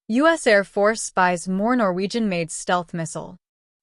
U.S. Air Force buys more Norwegian-made stealth missile.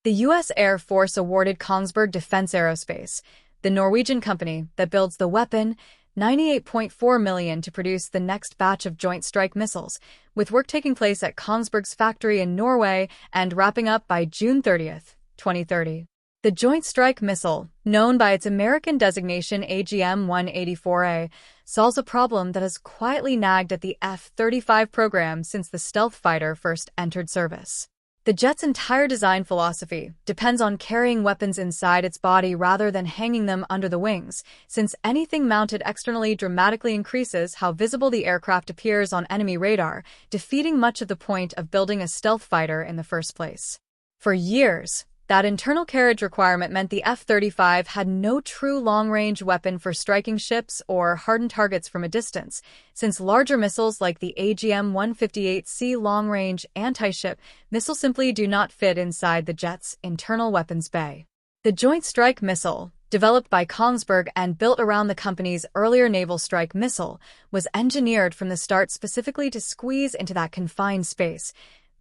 The U.S. Air Force awarded Kongsberg Defence Aerospace, the Norwegian company that builds the weapon, $98.4 million to produce the next batch of Joint Strike missiles, with work taking place at Kongsberg's factory in Norway and wrapping up by June 30, 2030. The Joint Strike missile, known by its American designation AGM-184A, solves a problem that has quietly nagged at the F-35 program since the stealth fighter first entered service. The jet's entire design philosophy depends on carrying weapons inside its body rather than hanging them under the wings, since anything mounted externally dramatically increases how visible the aircraft appears on enemy radar, defeating much of the point of building a stealth fighter in the first place. For years, that internal carriage requirement meant the F-35 had no true long-range weapon for striking ships or hardened targets from a distance, since larger missiles like the AGM-158C long-range anti-ship missile simply do not fit inside the jet's internal weapons bay. The Joint Strike missile, developed by Kongsberg and built around the company's earlier Naval Strike missile, was engineered from the start specifically to squeeze into that confined space,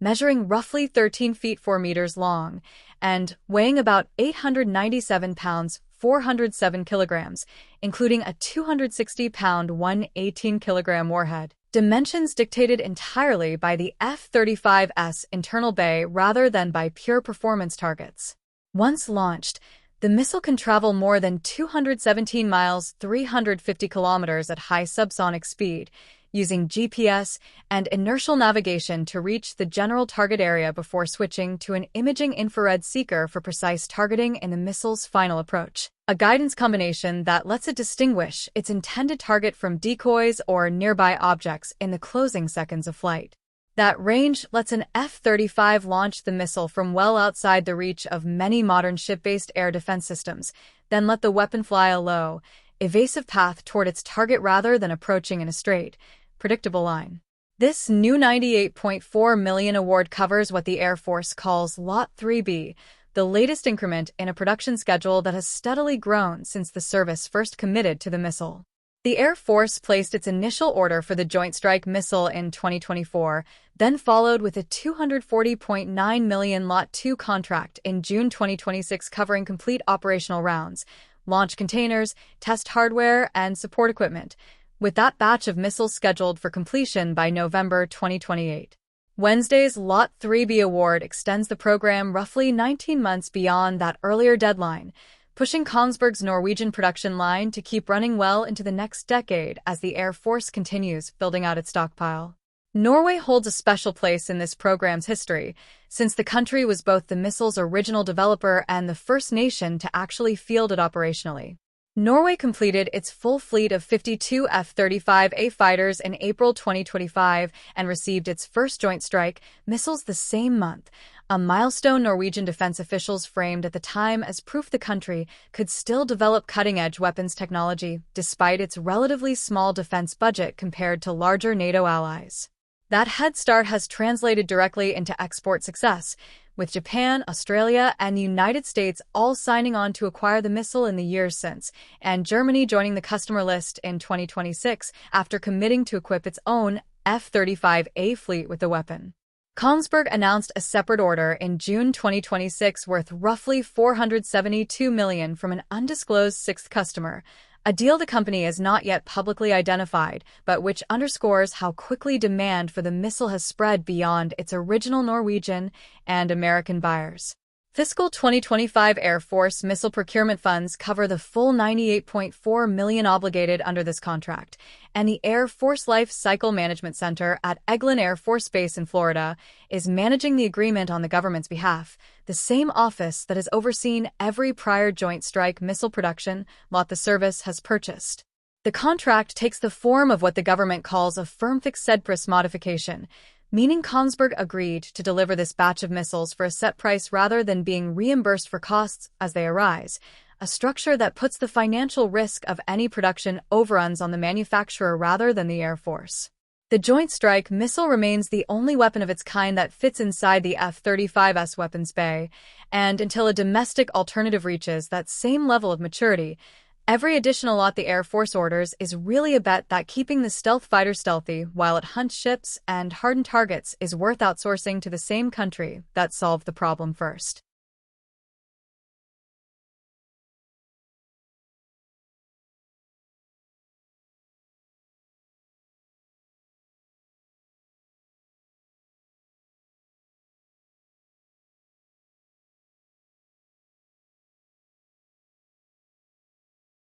measuring roughly 13 feet 4 meters long, and weighing about 897 pounds 407 kilograms, including a 260-pound 118-kilogram warhead. Dimensions dictated entirely by the F-35's internal bay rather than by pure performance targets. Once launched, the missile can travel more than 217 miles 350 kilometers at high subsonic speed, using GPS and inertial navigation to reach the general target area before switching to an imaging infrared seeker for precise targeting in the missile's final approach, a guidance combination that lets it distinguish its intended target from decoys or nearby objects in the closing seconds of flight. That range lets an F-35 launch the missile from well outside the reach of many modern ship-based air defense systems, then let the weapon fly a low, evasive path toward its target rather than approaching in a straight, predictable line. This new $98.4 million award covers what the Air Force calls Lot 3B, the latest increment in a production schedule that has steadily grown since the service first committed to the missile. The Air Force placed its initial order for the Joint Strike missile in 2024, then followed with a $240.9 million Lot 2 contract in June 2026 covering complete operational rounds, launch containers, test hardware, and support equipment, with that batch of missiles scheduled for completion by November 2028. Wednesday's Lot 3B award extends the program roughly 19 months beyond that earlier deadline, pushing Kongsberg's Norwegian production line to keep running well into the next decade as the Air Force continues building out its stockpile. Norway holds a special place in this program's history, since the country was both the missile's original developer and the first nation to actually field it operationally. Norway completed its full fleet of 52 F-35A fighters in April 2025 and received its first Joint Strike missiles the same month, a milestone Norwegian defense officials framed at the time as proof the country could still develop cutting-edge weapons technology despite its relatively small defense budget compared to larger NATO allies. That head start has translated directly into export success, with Japan, Australia, and the United States all signing on to acquire the missile in the years since, and Germany joining the customer list in 2026 after committing to equip its own F-35A fleet with the weapon. Kongsberg announced a separate order in June 2026 worth roughly $472 million from an undisclosed sixth customer, a deal the company has not yet publicly identified, but which underscores how quickly demand for the missile has spread beyond its original Norwegian and American buyers. Fiscal 2025 Air Force missile procurement funds cover the full $98.4 million obligated under this contract, and the Air Force Life Cycle Management Center at Eglin Air Force Base in Florida is managing the agreement on the government's behalf, the same office that has overseen every prior Joint Strike missile production lot the service has purchased. The contract takes the form of what the government calls a firm-fixed-price modification, meaning Kongsberg agreed to deliver this batch of missiles for a set price rather than being reimbursed for costs as they arise, a structure that puts the financial risk of any production overruns on the manufacturer rather than the Air Force. The Joint Strike missile remains the only weapon of its kind that fits inside the F-35's weapons bay, and until a domestic alternative reaches that same level of maturity, Every additional lot the Air Force orders is really a bet that keeping the stealth fighter stealthy while it hunts ships and hardened targets is worth outsourcing to the same country that solved the problem first.